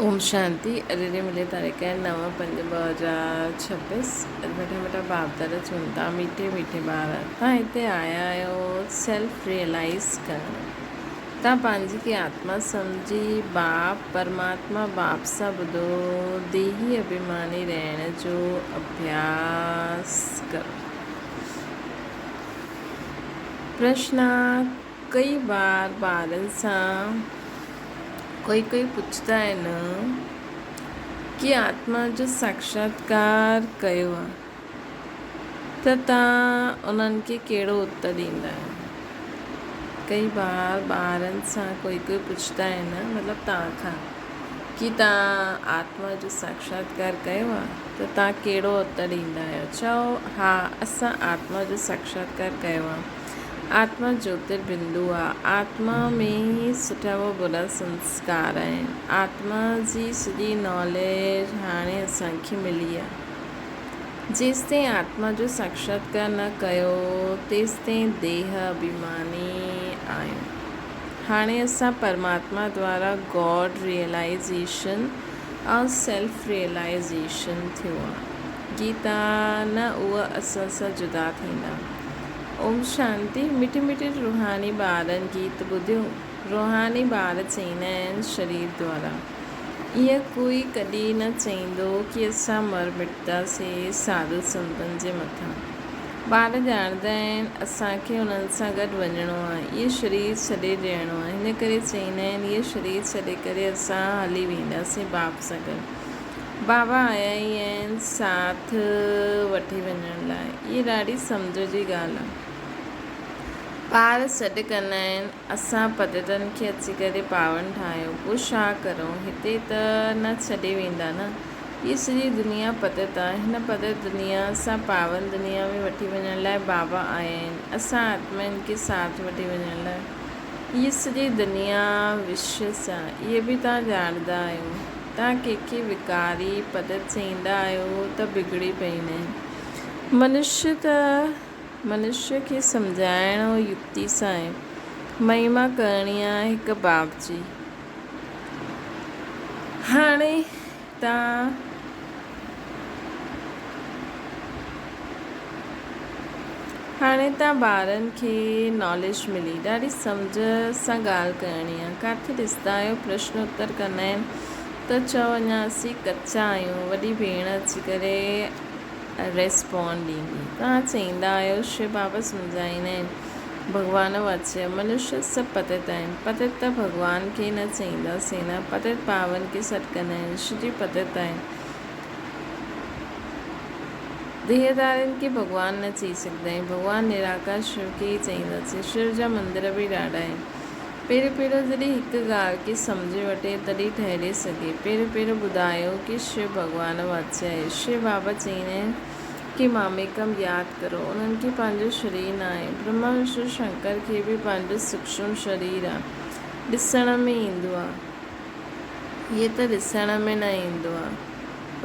ओम शांति। अरे मिले तारीख़ है 9/5/2026। बेटा बेटा बाप दादा चुनता मीठे मीठे ॿार तव्हां हिते आया आहियो सेल्फ रियलाइज़ करणु। तव्हां पंहिंजी की आत्मा सम्झी बाप परमात्मा बाप सां ॿुधो देही अभिमानी रहण जो अभ्यास करो। प्रश्न कई बार ॿारनि सां कोई पुछंदा आहिनि कि आत्मा जो साक्षात्कार कयो आहे त तव्हां उन्हनि खे कहिड़ो उत्तर ॾींदा आहियो। कई बार ॿारनि सां कोई पुछंदा आहिनि मतिलबु तव्हां खां कि तव्हां आत्मा जो साक्षात्कार कयो आहे त तव्हां कहिड़ो उत्तर ॾींदा आहियो। चओ हा असां आत्मा जो साक्षात्कार कयो आहे। आत्मा ज्योतिर्बिंदु आहे। आत्मा में सुठा व बुरा संस्कार आहिनि। आत्मा जी सॼी नॉलेज हाणे असांखे मिली आहे। जेसिताईं आत्मा जो साक्षात्कार न कयो तेसिताईं देह अभिमानी आहियूं। हाणे असां परमात्मा द्वारा गॉड रियलाइज़ेशन ऐं सेल्फ रियलाइज़ेशन थियो आहे। गीता न उहा असां सां जुदा थींदा। ओम शांति। मिठी मिठी रूहानी ॿारनि गीत ॿुधियो। रूहानी ॿार चईंदा आहिनि शरीर द्वारा। ईअं कोई कॾहिं न चईंदो कि असां मर मिटंदासीं साधु संतनि जे मथां। ॿार ॼाणंदा आहिनि असांखे उन्हनि सां गॾु वञिणो आहे। इहो शरीर छॾे ॾियणो आहे। हिन करे चईंदा आहिनि इहो शरीर छॾे करे असां हली वेंदासीं बाप सां गॾु। बाबा आया ई आहिनि साथ वठी वञण लाइ। इहा ॾाढी सम्झ जी ॻाल्हि आहे। ॿार सॾु कंदा आहिनि असां पतितनि खे अची करे पावन ठाहियो। पोइ छा करूं? हिते त न छॾे वेंदा न। हीअ सॼी दुनिया पतित आहे। हिन पतित दुनिया सां पावन दुनिया में वठी वञण लाइ बाबा आया आहिनि असां आत्माउनि खे साथ वठी वञण लाइ। हीअ सॼी दुनिया विशेष आहे। इहे बि तव्हां ॼाणंदा आहियो। तव्हां कंहिंखे विकारी पतित चईंदा आहियो त बिगड़ी पवंदा आहिनि। मनुष्य खे सम्झाइणो युक्ति सां आहे। महिमा करणी आहे हिकु बाप जी। हाणे तव्हां ॿारनि खे नॉलेज मिली ॾाढी सम्झ सां ॻाल्हि करणी आहे। किथे ॾिसंदा आहियो प्रश्न उत्तर कंदा आहिनि त चओ अञा असीं कचा आहियूं। वॾी भेण अची करे रेस्पॉन्ड ॾींदी। तव्हां चईंदा आहियो शिव बाबा सम्झाईंदा आहिनि भॻवान वाच्य मनुष्य सभु पतित आहिनि। पतित त भॻवान खे न चईंदासीं न। पतित पावन खे सॾु कंदा आहिनि। सॼी पतित आहिनि। देहदारनि खे भॻवान न चई सघंदा आहियूं। भॻवान निराकार शिव खे ई चईंदासीं। शिव जा मंदर बि ॾाढा आहिनि। पहिरियों जॾहिं हिकु ॻाल्हि खे सम्झी वठे तॾहिं ठहरे सघे। पहिरियों ॿुधायो कि शिव भॻवान वाच्य आहे। शिव बाबा चईंदा आहिनि कि मामेकम यादि करो। उन्हनि खे पंहिंजो शरीर न आहे। ब्रह्मा विष्णु शंकर खे बि पंहिंजो सूक्ष्म शरीर आहे। ॾिसण में ईंदो आहे। इहे त ॾिसण में न ईंदो आहे।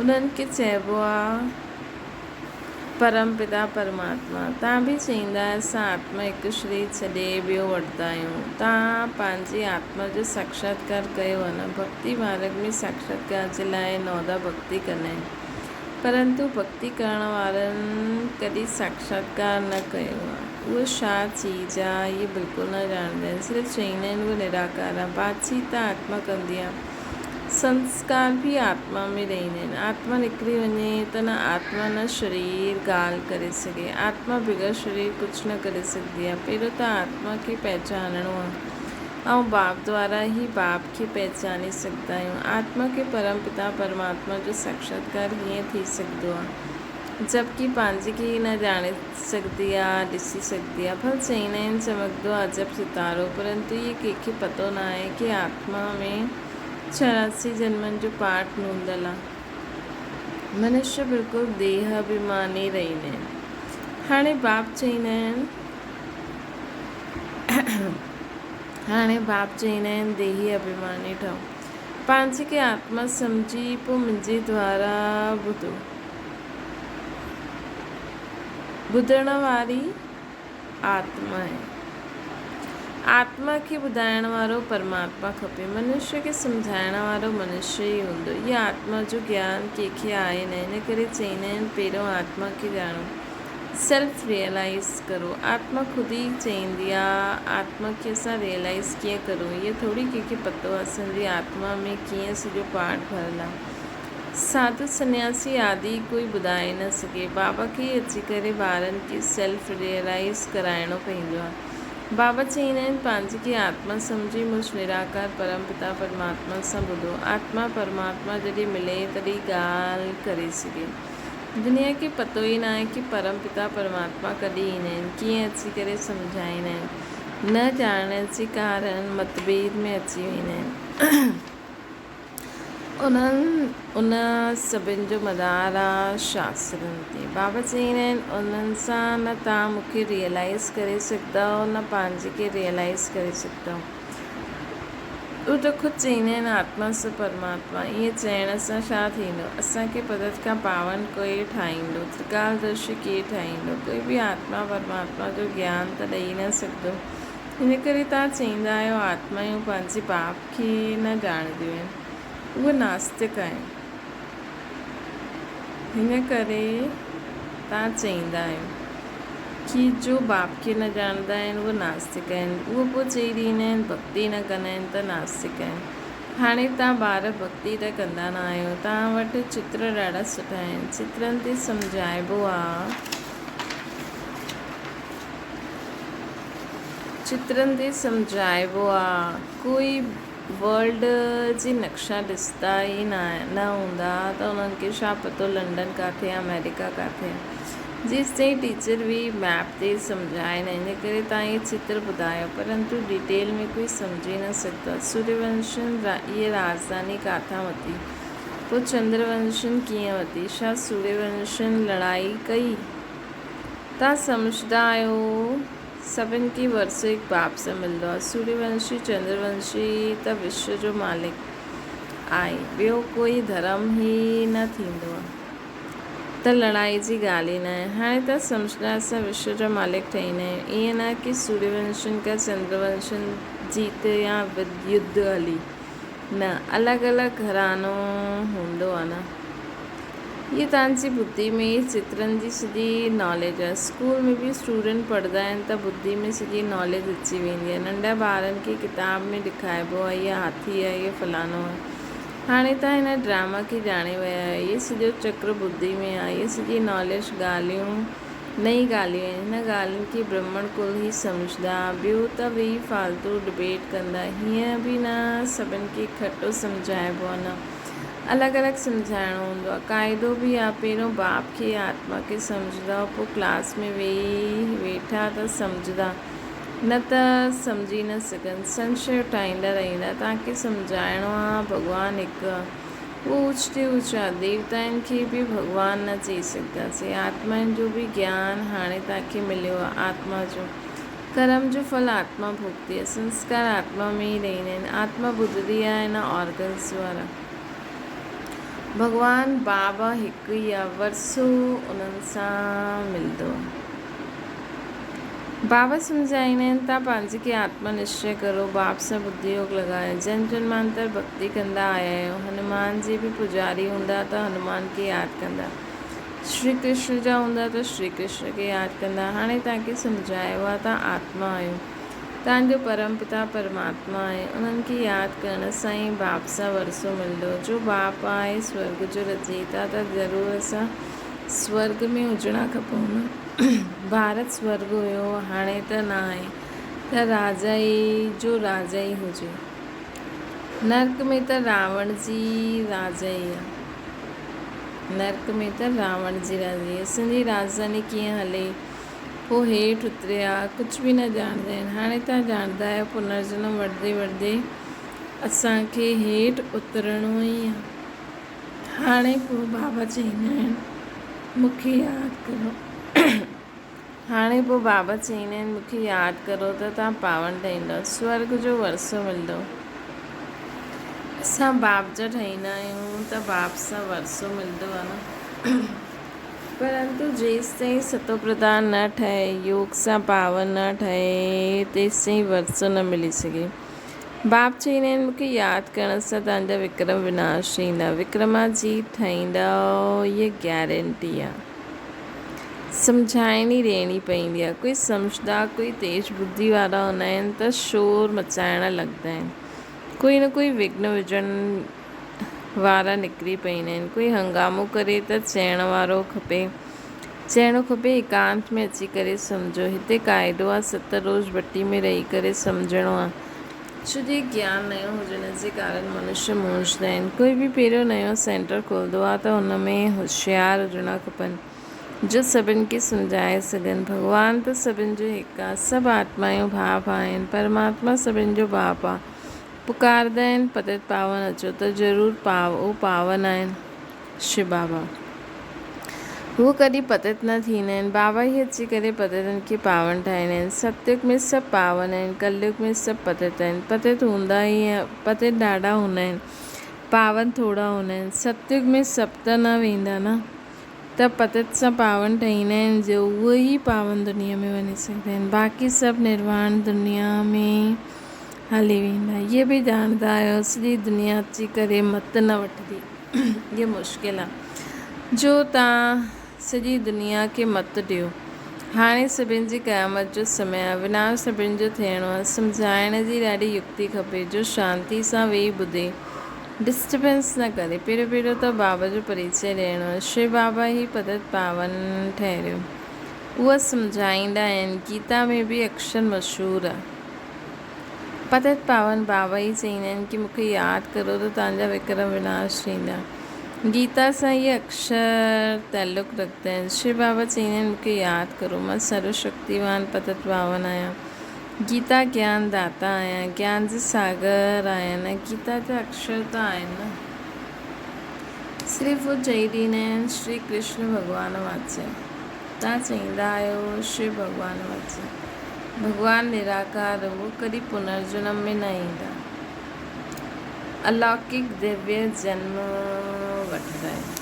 उन्हनि खे चइबो आहे परमपिता परमात्मा। तव्हां बि चईंदा असां आत्मा हिकु शरीर छॾे ॿियो वठंदा आहियूं। तव्हां पंहिंजी आत्मा जो साक्षात्कार कयो आहे न। भक्ति मार्ग में साक्षात्कार जे लाइ 9 भक्ति कंदा आहिनि। परंतु भक्ति करण वारनि कॾहिं साक्षात्कार न कयो आहे। उहो छा चीज़ आहे इहे बिल्कुलु न ॼाणंदा आहिनि। सिर्फ़ु चईंदा आहिनि उहो निराकार आहे। बातचीत त आत्मा कंदी आहे। संस्कार बि आत्मा में रहंदा आहिनि। आत्मा निकिरी वञे त न आत्मा न शरीर ॻाल्हि करे सघे। आत्मा बग़ैर शरीर कुझु न करे सघंदी आहे। पहिरियों त आत्मा खे पहचानणो आहे ऐं बाप द्वारा ई बाप खे पहचाने सघंदा आहियूं। आत्मा खे परमपिता परमात्मा जो साक्षात्कार हीअं थी सघंदो आहे जबकि पंहिंजे खे ई न ॼाणे सघंदी आहे ॾिसी सघंदी आहे। भले चईंदा आहिनि चमकंदो अजब सितारो। परंतु इहे कंहिंखे पतो न आहे कि आत्मा में 84 जन्मनि जो पाठ नूंदल आहे। मनुष्य बिल्कुलु देह अभिमानी रहंदा आहिनि। हाणे बाप चईंदा आहिनि देही अभिमानी ठहो। पंहिंजे खे आत्मा सम्झी पोइ मुंहिंजे द्वारा ॿुधो। ॿुधण वारी आत्मा आहे। आत्मा खे ॿुधाइण वारो परमात्मा खपे, मनुष्य खे सम्झाइण वारो मनुष्य ई हूंदो। इहा आत्मा जो ज्ञान कंहिंखे आहे न, इन करे चईंदा आहिनि पहिरियों आत्मा खे ॼाणो, सेल्फ रियलाइज़ करो। आत्मा ख़ुदि ई चईंदी आहे। आत्मा खे असां रियलाइज़ कीअं करूं, इहो थोरी कंहिंखे पतो आहे असांजी आत्मा में कीअं सॼो पार्ट भरियलु आहे। साधु सन्यासी आदि कोई ॿुधाए न सघे। बाबा खे अची करे ॿारनि खे सेल्फ रियलाइज़ कराइणो पवंदो आहे। बाबा चईंदा आहिनि पंहिंजी खे आत्मा सम्झी मुझ निराकार परमपिता परमात्मा सां ॿुधो। आत्मा परमात्मा जॾहिं मिले तॾहिं ॻाल्हि करे सघे। दुनिया खे पतो ई न आहे कि परमपिता परमात्मा कॾहिं ईंदा आहिनि, कीअं अची करे सम्झाईंदा आहिनि। न ॼाणण जे कारण मतभेद में अची वेंदा आहिनि। उन सभिनि जो मदार आहे शास्त्रनि ते। बाबा चईंदा आहिनि उन्हनि सां न तव्हां मूंखे रियलाइज़ करे सघंदव, न पंहिंजे खे रियलाइज़ करे सघंदव। उहे त ख़ुदि चईंदा आहिनि आत्मा सां परमात्मा। ईअं चइण सां छा थींदो? असांखे पदत खां पावन कोई ठाहींदो, त्रिकालदर्शी केरु ठाहींदो? कोई बि आत्मा परमात्मा जो ज्ञान त ॾेई न सघंदो। हिन करे तव्हां चईंदा आहियो आत्मायूं पंहिंजे बाप खे न ॼाणंदियूं आहिनि, उहे नास्तिक आहिनि। हिन करे तव्हां चईंदा आहियो कि जो बाप खे न ॼाणंदा आहिनि उहे नास्तिक आहिनि। उहे पोइ चई ॾींदा आहिनि भक्ति न कंदा आहिनि त नास्तिक आहिनि। हाणे तव्हां ॿार भक्ति त कंदा न आहियो। तव्हां वटि चित्र ॾाढा सुठा आहिनि, चित्रनि ते सम्झाइबो आहे, चित्रनि ते सम्झाइबो आहे। कोई वर्ल्ड जी नक्शा ॾिसंदा ई न हूंदा त उन्हनि खे छा पतो लंडन किथे आहे, अमेरिका किथे आहे। जेसि ताईं टीचर बि मैप ते सम्झाए न, इन करे तव्हां इहे चित्र ॿुधायो, परंतु डिटेल में कोई सम्झी न सघंदो। सूर्यवंशन इहे राजधानी किथां वरिती, पोइ चंद्रवंशन कीअं वरिती, छा सूर्यवंशन लड़ाई कई? तव्हां सम्झंदा आहियो सभिनि खे वरसो हिकु बाप सां मिलंदो आहे। सूर्यवंशी चंद्रवंशी त विश्व जो मालिक आहे, ॿियो कोई धर्म ई न थींदो आहे, त लड़ाई जी ॻाल्हि ई न आहे। हाणे त सम्झंदा असां विश्व जो मालिक ठहींदा आहियूं। ईअं न कि सूर्यवंशन का चंद्रवंशन जीत या युद्ध हली, न, अलॻि अलॻि घरानो हूंदो आहे न। इहे तव्हांजी बुद्धि में चित्रनि जी सॼी नॉलेज आहे। स्कूल में बि स्टूडेंट पढ़ंदा आहिनि त बुद्धि में सॼी नॉलेज अची वेंदी आहे। नंढा ॿारनि खे किताब में ॾेखारिबो आहे इहा हाथी आहे, इहो फलानो आहे। हाणे तव्हां हिन ड्रामा खे ॼाणे विया आहियो, इहे सॼो चक्र बुद्धि में आहे। इहे सॼी नॉलेज ॻाल्हियूं नई ॻाल्हियूं आहिनि। हिन ॻाल्हियुनि खे ब्रह्मण कुल ई सम्झंदा, ॿियो त वेही फालतू डिबेट कंदा। हीअं बि न सभिनि खे इकठो सम्झाइबो आहे, न अलॻि अलॻि सम्झाइणो हूंदो आहे। क़ाइदो बि आहे, पहिरियों बाप खे आत्मा खे सम्झंदा, पोइ क्लास में वेठा त सम्झंदा, न त सम्झी न सघनि, संशय ठाहींदा रहंदा। तव्हांखे सम्झाइणो आहे भॻवानु हिकु आहे, उहो ऊच ते ऊच आहे। देवताउनि खे बि भॻवानु न चई सघंदासीं। आत्माउनि जो बि ज्ञान हाणे तव्हांखे मिलियो आहे। आत्मा जो कर्म जो फल आत्मा भोगती आहे, संस्कार आत्मा में ई रहंदा आहिनि। आत्मा ॿुधंदी आहे न ऑर्गन्स वारा। भॻवानु बाबा हिकु ई आहे, वरसो उन्हनि सां मिलंदो आहे। बाबा सम्झाईंदा आहिनि तव्हां पंहिंजे खे आत्मा निश्चय करो, बाप सां बुद्धि योग लॻायो। जन जन्मांतर भक्ति कंदा आया आहियो। हनुमान जी बि पुजारी हूंदा त हनुमान खे यादि कंदा, श्री कृष्ण जा हूंदा त श्री कृष्ण खे यादि कंदा। हाणे तव्हांखे सम्झायो आहे तव्हां आत्मा आहियो, तव्हांजो परमपिता परमात्मा आहे। उन्हनि खे यादि करण सां ई बाप सां वरसो मिलंदो। जो बाप आहे स्वर्ग जो रचयिता, त ज़रूरु असां स्वर्ग में हुजणा खपूं न। भारत स्वर्ग हुयो, हाणे त न आहे, त राजा ई जो राजा ई हुजे। नर्क में त रावण जी राजा ई आहे, नर्क में त रावण जी राजा। असांजी राजधानी कीअं हले, पोइ हेठि उतरिया, कुझु बि न ॼाणंदा आहिनि। हाणे तव्हां ॼाणंदा आहियो पुनर्जन्म वठंदे वठंदे असांखे हेठि उतरणो ई आहे। हाणे पोइ बाबा चईंदा आहिनि मूंखे यादि करो। हाणे पोइ बाबा चईंदा आहिनि मूंखे यादि करो त तव्हां पावन ठहींदव, स्वर्ग जो वरसो मिलंदो। असां बाप जा ठहींदा आहियूं त बाप सां वरसो मिलंदो आहे न। परंतु जेसिताईं सतो प्रधान न ठहे, योग सां पावर न ठहे, तेसिताईं वरसो न मिली सघे। बाप चईंदा आहिनि मूंखे यादि करण सां तव्हांजा विक्रम विनाश थींदा, विक्रमाजीत ठाहींदा, इहा गैरेंटी आहे। सम्झाइणी ॾियणी पवंदी आहे। कोई सम्झदा, कोई तेज बुद्धि वारा हूंदा आहिनि त शोर मचाइण लॻंदा आहिनि, कोई न कोई विघ्न विझण वारा निकिरी पवंदा आहिनि। कोई हंगामो करे त चइणो खपे एकांत में अची करे सम्झो, हिते क़ाइदो आहे 7 रोज़ भट्टी में रही करे सम्झणो आहे। छो जे ज्ञान नयो हुजण जे कारण मनुष्य मूंझदा आहिनि। कोई बि पहिरियों नयो सेंटर खोलंदो आहे त हुन में होशियार हुजणा खपनि जो सभिनि खे सम्झाए सघनि। भॻवानु त सभिनि जो हिकु आहे, सभु आत्मायूं भाउ आहिनि, परमात्मा सभिनि जो बाप आहे। पुकारदा आहिनि पतित पावन अचो त ज़रूरु पावन आहिनि। शिव बाबा उहो कॾहिं पतित न थींदा आहिनि, बाबा ई अची करे पतितनि खे पावन ठाहींदा आहिनि। सतयुग में सभु पावन आहिनि, कलयुग में सभु पतित आहिनि। पतित ॾाढा हूंदा आहिनि, पावन थोरा हूंदा आहिनि। सतयुग में सभु त न वेंदा न, त पतित सां पावन ठहींदा आहिनि जो उहे ई पावन दुनिया में वञी सघंदा आहिनि। बाक़ी सभु निर्वाण दुनिया में हली वेंदा। इहे बि ॼाणंदा आहियो सॼी दुनिया अची करे मत न वठंदी। इहा मुश्किल आहे जो तव्हां सॼी दुनिया खे मत ॾियो। हाणे सभिनि जी क़यामत जो समय आहे, विनाश सभिनि जो थियणो आहे। सम्झाइण जी ॾाढी युक्ति खपे जो शांती सां वेही ॿुधे, डिस्टर्बेंस न करे। पहिरियों त बाबा जो परिचय ॾियणो आहे। शिव बाबा ई पतित पावन ठहियो, उहा सम्झाईंदा आहिनि। गीता में बि अक्षर मशहूरु आहे, पतित पावन बाबा ई चईंदा आहिनि कि मूंखे यादि करो त तव्हांजा विक्रम विनाश थींदा। गीता सां इहे अक्षर ताल्लुक़ रखंदा आहिनि। शिव बाबा चईंदा आहिनि मूंखे यादि करो, मां सर्वशक्तिवान पतित पावन आहियां। गीता ज्ञान दाता आहियां, ज्ञान जे सागर आहियां न। गीता जा अक्षर त आहिनि न, सिर्फ़ु उहो चई ॾींदा आहिनि श्री कृष्ण भॻवानु वाचे। तव्हां चईंदा आहियो शिव भॻवानु वाचे। भॻवानु निराकार, उहो कॾहिं पुनर्जन्म में न ईंदा, अलौकिक दिव्य जन्म वठंदा आहिनि।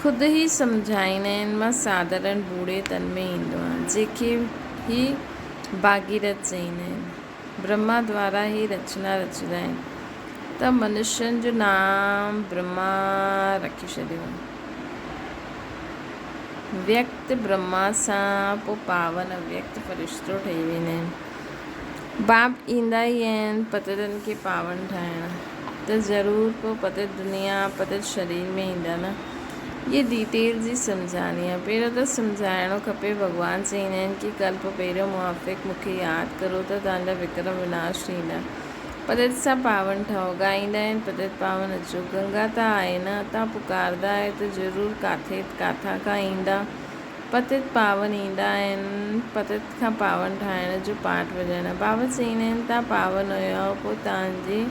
ख़ुदि ई सम्झाईंदा आहिनि मां साधारण बूढ़े तन में ईंदो आहियां, जंहिंखे ई भागीरथ चईंदा आहिनि। ब्रह्मा द्वारा ई रचना रचंदा आहिनि त मनुष्यनि जो नाम ब्रह्मा रखी छॾियो। व्यक्त ब्रह्मा सां पोइ पावन अव्यक्त फ़रिश्तो ठही वेंदा आहिनि। बाप ईंदा ई आहिनि पतितनि खे पावन ठाहिण, त ज़रूरु पोइ पतित दुनिया पतित शरीर में ईंदा न। इहे डिटेल जी सम्झानी आहे। पहिरियों त सम्झाइणो खपे। भॻवानु चईंदा आहिनि कि कल्प पहिरियों मुआफ़िक़ मूंखे यादि करो त तव्हांजा विक्रम विनाश थींदा, पतित सां पावन ठहो। ॻाईंदा आहिनि पतित पावन अचो। गंगा त आहे न, तव्हां पुकारदा आहियो त ज़रूरु काथां खां ईंदा। पतित पावन ईंदा आहिनि पतित खां पावन ठाहिण जो पाठ वॼाइण। बाबा चईंदा आहिनि तव्हां पावन हुयो, पोइ तव्हांजे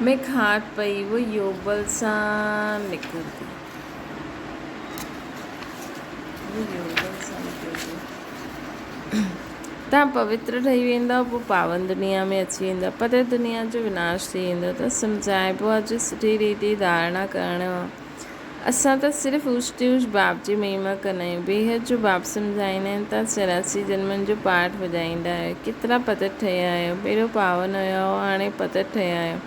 में खाट पई, उहो योग बल सां निकिरंदी। तव्हां पवित्र ठही वेंदा, पोइ पावन दुनिया में अची वेंदा। पतित दुनिया जो विनाश थी वेंदो। त सम्झाइबो आहे जो सुठी रीति धारणा करणो आहे। असां त सिर्फ़ु उष्ट बाप जी महिमा कंदा आहियूं। बेहद जो बाप सम्झाईंदा आहिनि। तव्हां 84 जन्मनि जो पाठ वॼाईंदा आहियो। केतिरा पतित ठहिया आहियो। पहिरियों पावन हुयो, हाणे पतित ठहिया आहियो,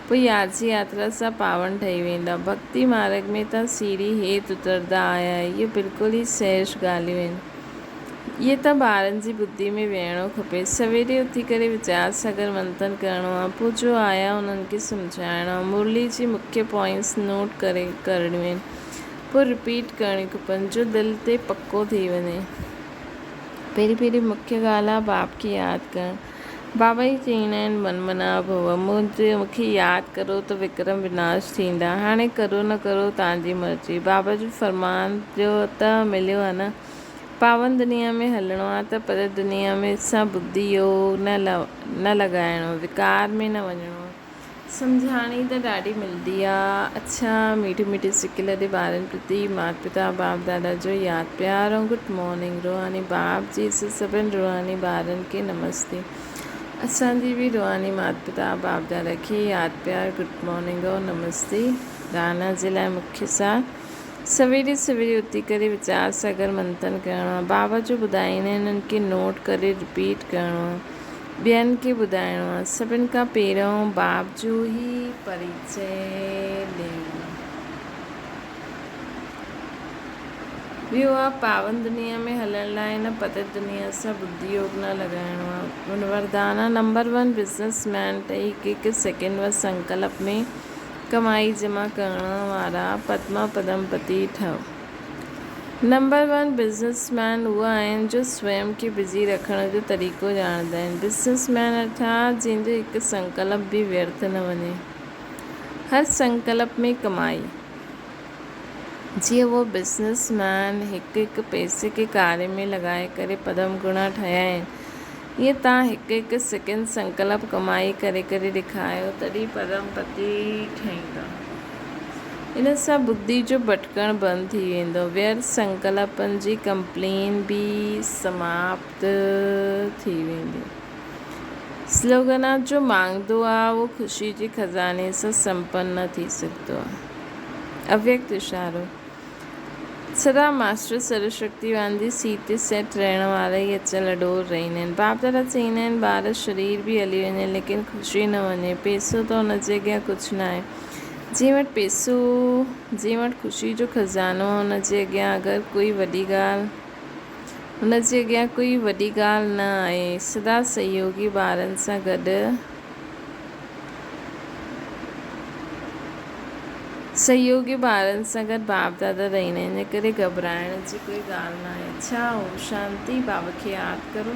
पोइ यादि यात्रा सां पावन ठही वेंदा। भक्ति मार्ग में तव्हां सीढ़ी हेठि उतरंदा आया। इहे बिल्कुलु ई सहज ॻाल्हियूं आहिनि। इहे त ॿारनि जी बुद्धि में वेहणो खपे। सवेरे उथी करे वीचार सागर मंथन करिणो आहे, पोइ जो आया उन्हनि खे सम्झाइणो आहे। मुरली जी मुख्य पॉइंट्स नोट करे करणियूं आहिनि, पोइ रिपीट करणियूं खपनि जो दिलि ते पको थी वञे। पहिरीं मुख्य ॻाल्हि आहे बाप खे यादि करणु। बाबा ई चईंदा आहिनि मनमना भव, मूंखे यादि करो त विक्रम विनाश थींदा। हाणे करो न करो तव्हांजी मर्ज़ी। बाबा जो फरमान जो त मिलियो आहे न। पावन दुनिया में हलणो आहे त पतित दुनिया में सां बुद्धि योग न लॻाइणो, विकार में न वञिणो आहे। सम्झाणी त ॾाढी मिलंदी आहे। अच्छा, मीठी सिकी लॾे ॿारनि प्रति माता पिता बाप दादा जो यादि प्यार ऐं गुड मॉर्निंग। रूहानी बाप जी सभिनि रूहानी ॿारनि खे नमस्ते। असांजी बि रूहानी माता पिता बाप दादा खे यादि प्यार गुड मॉर्निंग ऐं नमस्ते। दाना जे लाइ मुख्य सार सवेरे सवेरे उथी करे वीचार सागर मंथन करिणो आहे। बाबा जो ॿुधाईंदा आहिनि उनखे नोट करे रिपीट करिणो आहे, ॿियनि खे ॿुधाइणो आहे। सभिनि खां पहिरियों बाप जो ई परिचय ॾियणो। ॿियो आहे पावन दुनिया में हलण लाइ हिन पतित दुनिया सां बुद्धि योग न लॻाइणो आहे। उन वरदान आहे नंबर 1 बिज़नेसमैन ठही हिकु सेकेंड व संकल्प में कमाई जमा करण वारा पद्मा पदमपति ठहो। नंबर 1 बिज़नेसमैन उहे आहिनि जो स्वयं खे बिज़ी रखण जो तरीक़ो ॼाणंदा आहिनि। बिज़नेसमैन अर्थात जंहिंजो हिकु संकल्प बि व्यर्थ न वञे, हर संकल्प में कमाई। जीअं वो बिज़नेसमैन हिकु हिकु पैसे खे कार्य में लॻाए करे पदम गुणा ठहिया आहिनि, ईअं तव्हां हिकु हिकु सेकेंड संकल्प कमाई करे करे ॾेखारियो, तॾहिं पदमपति ठहींदा। इन सां बुद्धि जो भटकणु बंदि थी वेंदो, व्यर्थ संकल्पनि जी कंप्लेन बि समाप्त थी वेंदी। स्लोगन आहे जो मांगदो आहे वो ख़ुशी जे खज़ाने सां संपन्न न थी सघंदो आहे। अव्यक्त इशारो सदा मास्टर सर्वशक्तिवान जी सीट ते सेट रहण वारा ई अचल अडोर रहंदा आहिनि। बाप दादा चवंदा आहिनि ॿार शरीर बि हली वञे लेकिन ख़ुशी न वञे। पैसो त हुनजे अॻियां कुझु न आहे। जंहिं वटि पैसो, जंहिं वटि ख़ुशी जो खज़ानो आहे हुनजे अॻियां अगरि कोई वॾी ॻाल्हि, हुनजे अॻियां कोई वॾी ॻाल्हि न आहे। सदा सहयोगी ॿारनि सां गॾु सहयोगी ॿारनि सां गॾु बाप दादा रहंदा आहिनि, इन करे घबराइण जी कोई ॻाल्हि न आहे। अच्छा, ओम शांति। बाबा खे यादि करो।